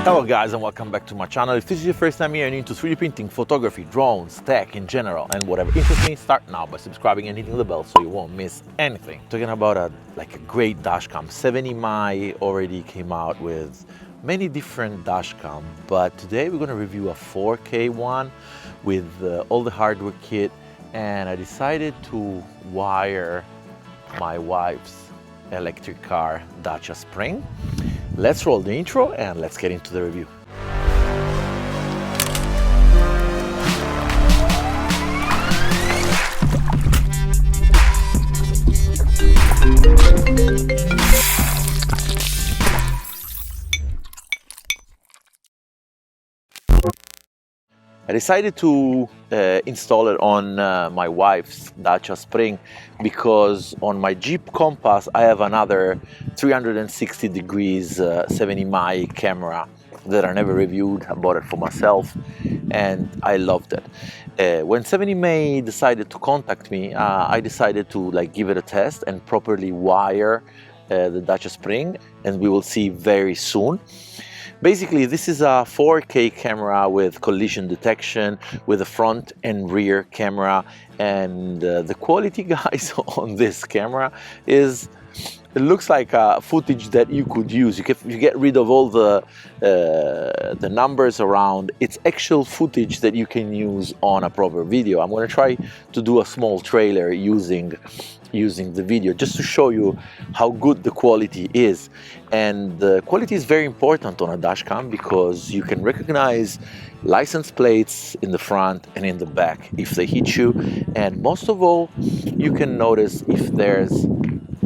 Hello guys, and welcome back to my channel. If this is your first time here and you're into 3D printing, photography, drones, tech in general, and whatever interests me, start now by subscribing and hitting the bell so you won't miss anything. Talking about a great dashcam. 70mm already came out with many different dashcam, but today we're going to review a 4K one with all the hardware kit, and I decided to wire my wife's electric car Dacia Spring. Let's roll the intro and let's get into the review. I decided to install it on my wife's Dacia Spring because on my Jeep Compass I have another 360 degrees 70mm camera that I never reviewed. I bought it for myself and I loved it. When 70mm decided to contact me, I decided to give it a test and properly wire the Dacia Spring, and we will see very soon. Basically, this is a 4K camera with collision detection, with a front and rear camera, and the quality, guys, on this camera is, it looks like footage that you could use. You get rid of all the numbers around. It's actual footage that you can use on a proper video. I'm going to try to do a small trailer using the video just to show you how good the quality is. And the quality is very important on a dashcam because you can recognize license plates in the front and in the back if they hit you, and most of all you can notice if there's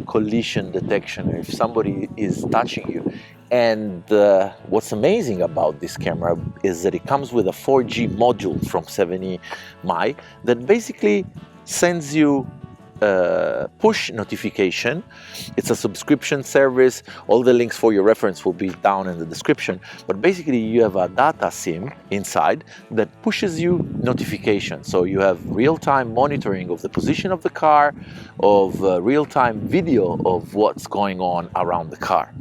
collision detection, if somebody is touching you. And what's amazing about this camera is that it comes with a 4G module from 70mm that basically sends you push notification. It's a subscription service. All the links for your reference will be down in the description, but basically you have a data SIM inside that pushes you notifications, so you have real-time monitoring of the position of the car, of real-time video of what's going on around the car.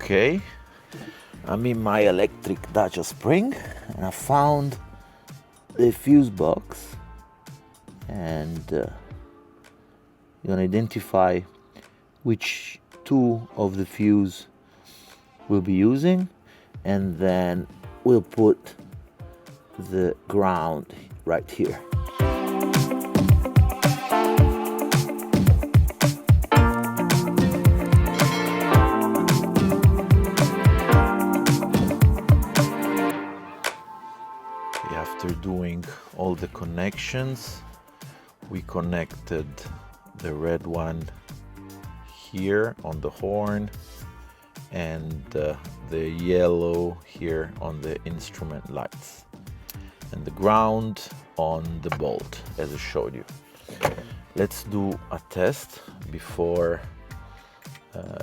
Okay, I'm in my electric Dacia Spring and I found the fuse box, and you're gonna identify which two of the fuse we'll be using, and then we'll put the ground right here. After doing all the connections, we connected the red one here on the horn and the yellow here on the instrument lights, and the ground on the bolt as I showed you. Let's do a test before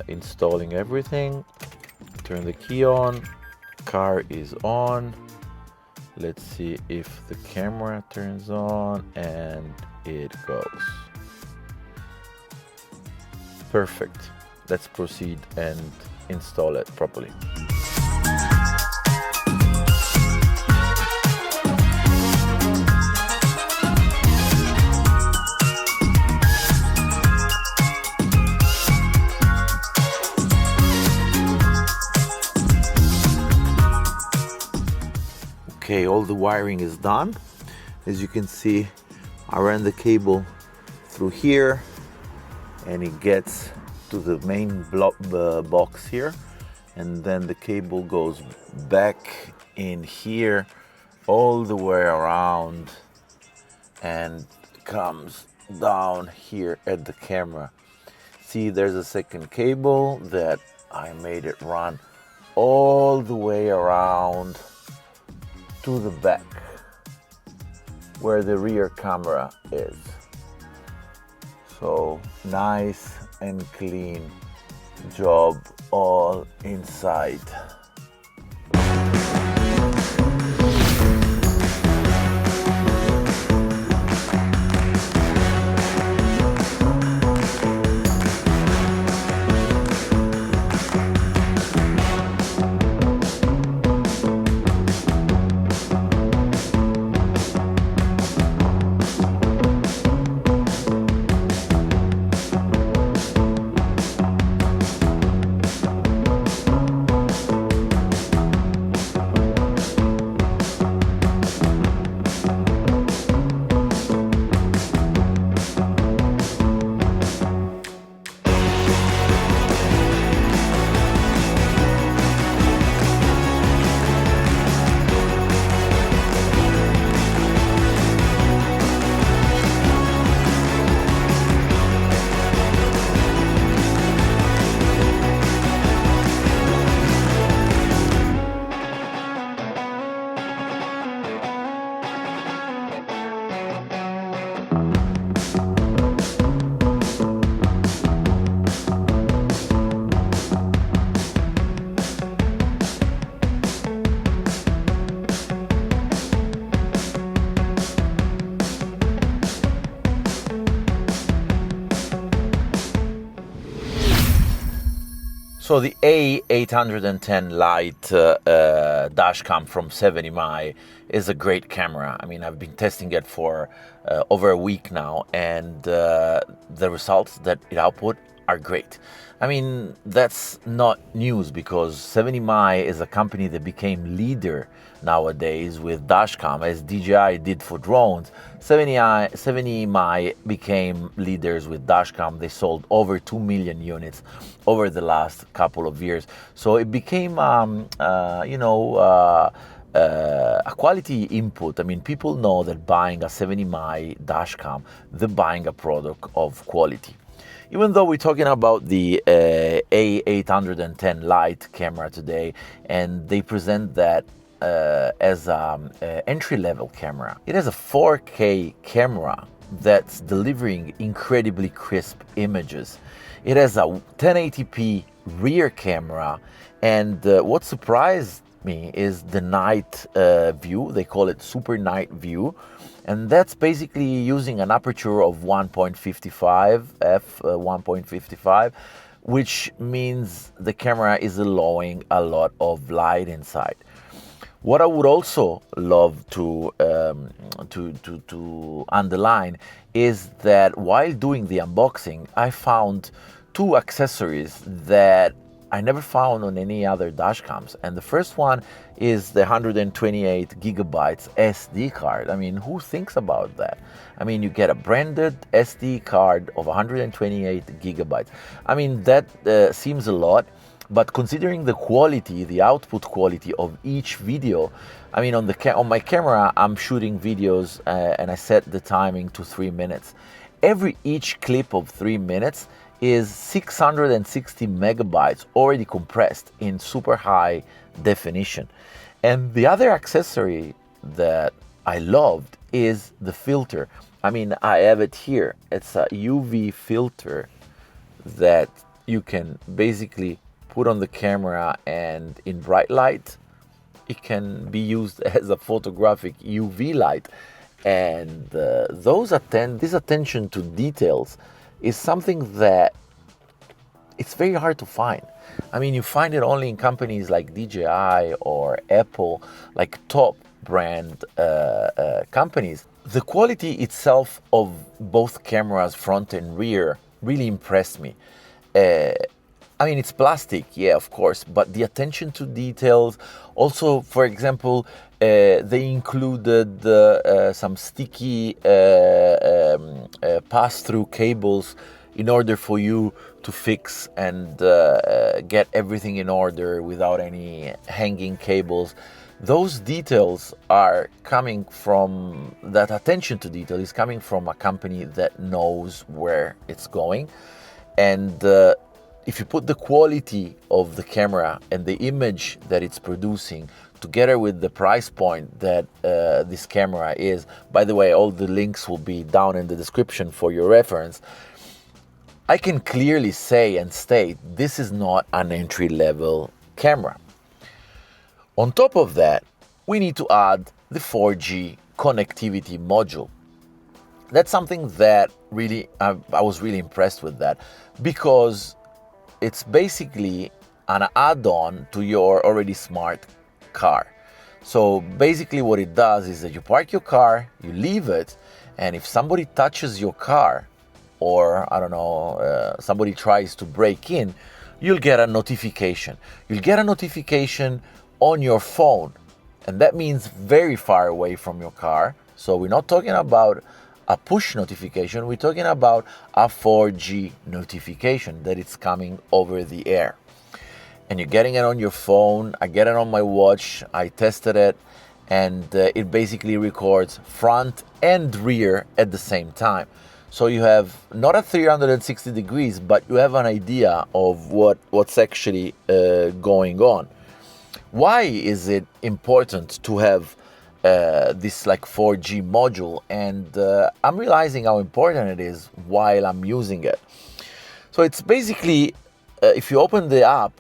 installing everything. Turn the key on, car is on. Let's see if the camera turns on, and it goes. Perfect. Let's proceed and install it properly. Okay, all the wiring is done. As you can see, I ran the cable through here and it gets to the main box here, and then the cable goes back in here all the way around and comes down here at the camera. See, there's a second cable that I made it run all the way around to the back where the rear camera is. So nice and clean job all inside. So the A810 Lite Dashcam from 70mm is a great camera. I mean, I've been testing it for over a week now, and the results that it output are great. I mean, that's not news because 70mm is a company that became leader nowadays with Dashcam, as DJI did for drones. 70mm became leaders with Dashcam. They sold over 2 million units over the last couple of years. So it became, a quality input. I mean, people know that buying a 70mm Dashcam, they're buying a product of quality. Even though we're talking about the A810 Lite camera today, and they present that as an entry-level camera. It has a 4K camera that's delivering incredibly crisp images. It has a 1080p rear camera, and what surprised me is the night view. They call it super night view, and that's basically using an aperture of 1.55 f1.55, which means the camera is allowing a lot of light inside. What I would also love to underline is that while doing the unboxing, I found two accessories that I never found on any other dashcams. And the first one is the 128 gigabytes SD card. I mean, who thinks about that? I mean, you get a branded SD card of 128 gigabytes. I mean, that seems a lot. But considering the quality, the output quality of each video, I mean, on my camera, I'm shooting videos and I set the timing to 3 minutes. Each clip of 3 minutes is 660 megabytes already compressed in super high definition. And the other accessory that I loved is the filter. I mean, I have it here. It's a UV filter that you can basically put on the camera, and in bright light it can be used as a photographic UV light. And this attention to details is something that it's very hard to find. I mean, you find it only in companies like DJI or Apple, like top brand companies. The quality itself of both cameras, front and rear, really impressed me. I mean, it's plastic, yeah, of course, but the attention to details. Also, for example, they included some sticky pass-through cables in order for you to fix and get everything in order without any hanging cables. Those details are coming from, that attention to detail is coming from a company that knows where it's going. And if you put the quality of the camera and the image that it's producing together with the price point that this camera is, by the way, all the links will be down in the description for your reference, I can clearly say and state this is not an entry-level camera. On top of that, we need to add the 4G connectivity module. That's something that really, I was really impressed with that, because it's basically an add-on to your already smart car. So basically what it does is that you park your car, you leave it, and if somebody touches your car, or I don't know, somebody tries to break in, you'll get a notification. You'll get a notification on your phone, and that means very far away from your car. So we're not talking about a push notification, we're talking about a 4G notification that it's coming over the air. And you're getting it on your phone. I get it on my watch, I tested it, and it basically records front and rear at the same time. So you have not a 360 degrees, but you have an idea of what's actually going on. Why is it important to have this like 4G module? And I'm realizing how important it is while I'm using it. So it's basically, if you open the app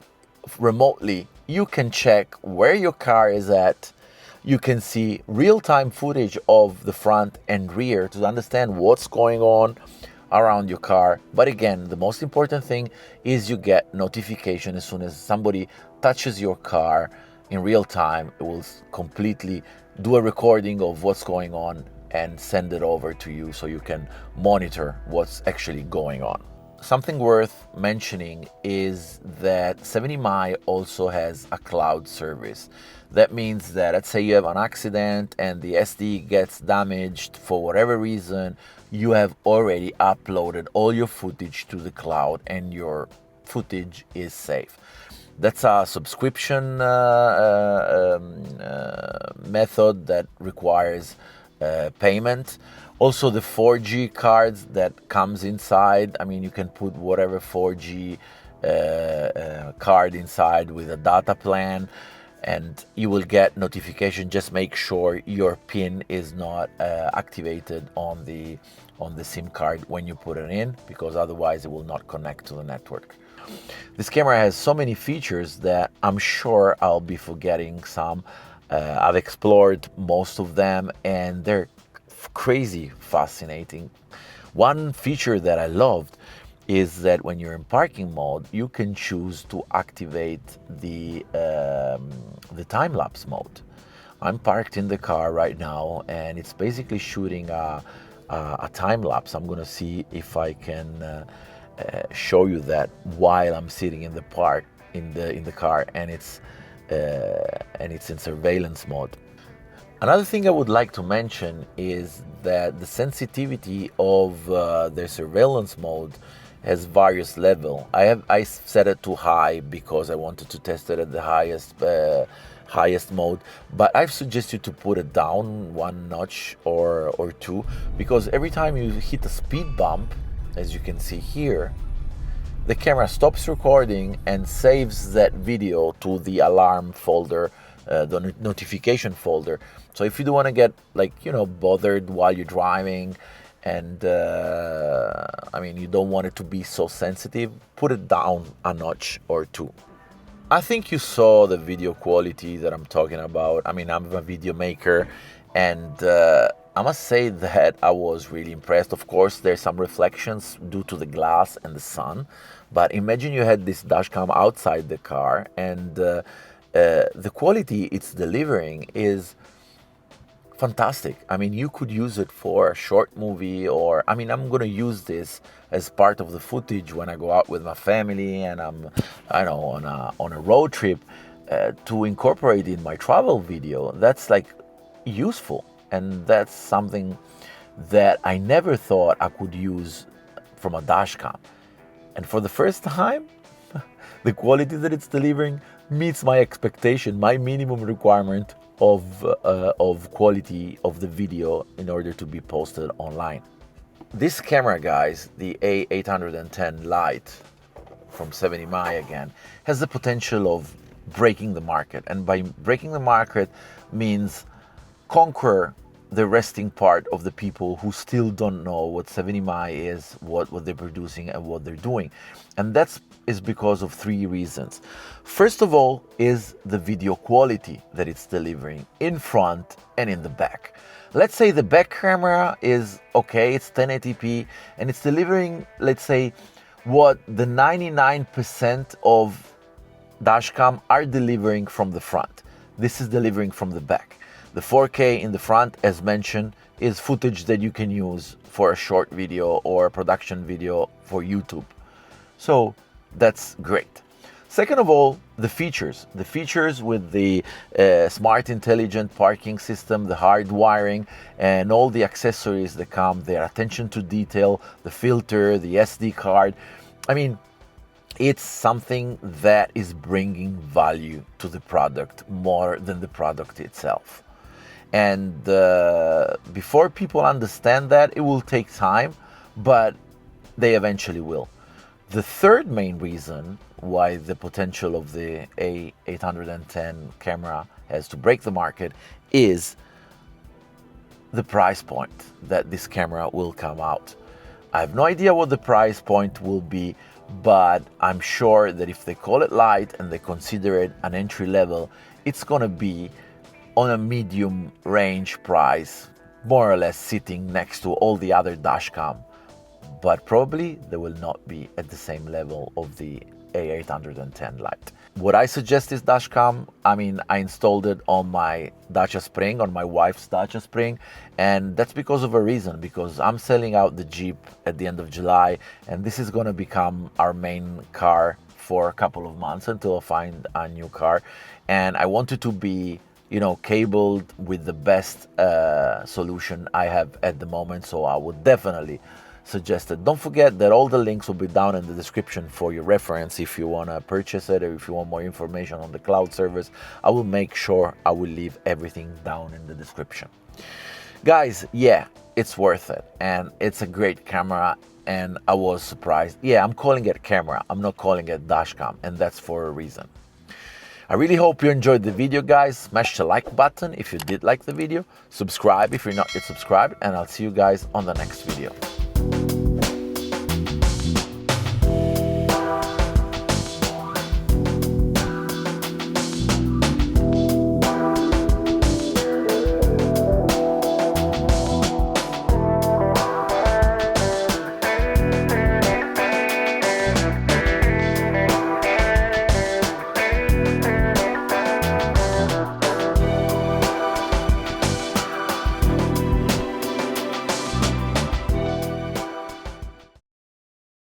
remotely, you can check where your car is at. You can see real-time footage of the front and rear to understand what's going on around your car. But again, the most important thing is you get notification as soon as somebody touches your car in real time. It will completely do a recording of what's going on and send it over to you so you can monitor what's actually going on. Something worth mentioning is that 70mi also has a cloud service. That means that, let's say you have an accident and the SD gets damaged for whatever reason, you have already uploaded all your footage to the cloud and your footage is safe. That's a subscription method that requires payment. Also, the 4G cards that comes inside, I mean, you can put whatever 4G card inside with a data plan, and you will get notification. Just make sure your PIN is not activated on the SIM card when you put it in, because otherwise it will not connect to the network. This camera has so many features that I'm sure I'll be forgetting some. I've explored most of them and they're crazy fascinating. One feature that I loved is that when you're in parking mode, you can choose to activate the time-lapse mode. I'm parked in the car right now and it's basically shooting a time-lapse. I'm gonna see if I can show you that while I'm sitting in the park in the car, and it's in surveillance mode. Another thing I would like to mention is that the sensitivity of the surveillance mode has various levels. I set it to high because I wanted to test it at the highest mode, but I've suggested to put it down one notch or two, because every time you hit a speed bump, as you can see here, the camera stops recording and saves that video to the alarm folder, the notification folder. So if you don't want to get bothered while you're driving and I mean, you don't want it to be so sensitive, put it down a notch or two. I think you saw the video quality that I'm talking about. I mean, I'm a video maker, and I must say that I was really impressed. Of course, there's some reflections due to the glass and the sun, but imagine you had this dashcam outside the car, and the quality it's delivering is fantastic. I mean, you could use it for a short movie, or I mean, I'm gonna use this as part of the footage when I go out with my family and I know, on a road trip, to incorporate in my travel video. That's like useful, and that's something that I never thought I could use from a dashcam. And for the first time, the quality that it's delivering meets my expectation, my minimum requirement of quality of the video in order to be posted online. This camera, guys, the A810 Lite from 70mm again, has the potential of breaking the market. And by breaking the market means conquer the resting part of the people who still don't know what 70mm is, what they're producing and what they're doing. And that's is because of three reasons. First of all is the video quality that it's delivering in front and in the back. Let's say the back camera is okay, it's 1080p, and it's delivering, let's say, what the 99% of dashcam are delivering from the front. This is delivering from the back. The 4K in the front, as mentioned, is footage that you can use for a short video or a production video for YouTube. So that's great. Second of all, the features. The features with the smart intelligent parking system, the hard wiring, and all the accessories that come, their attention to detail, the filter, the SD card. I mean, it's something that is bringing value to the product more than the product itself. And before people understand that, it will take time, but they eventually will. The third main reason why the potential of the A810 camera has to break the market is the price point that this camera will come out. I have no idea what the price point will be, but I'm sure that if they call it light and they consider it an entry level, it's gonna be on a medium range price, more or less sitting next to all the other dashcam. But probably they will not be at the same level of the A810 Lite. What I suggest is dashcam. I mean, I installed it on my Dacia Spring, on my wife's Dacia Spring, and that's because of a reason, because I'm selling out the Jeep at the end of July, and this is gonna become our main car for a couple of months until I find a new car. And I want it to be, you know, cabled with the best solution I have at the moment, so I would definitely suggested. Don't forget that all the links will be down in the description for your reference if you want to purchase it, or if you want more information on the cloud service. I will make sure I will leave everything down in the description. Guys, yeah, it's worth it, and it's a great camera, and I was surprised. Yeah, I'm calling it camera, I'm not calling it dashcam, and that's for a reason. I really hope you enjoyed the video, guys. Smash the like button if you did like the video, subscribe if you're not yet subscribed, and I'll see you guys on the next video.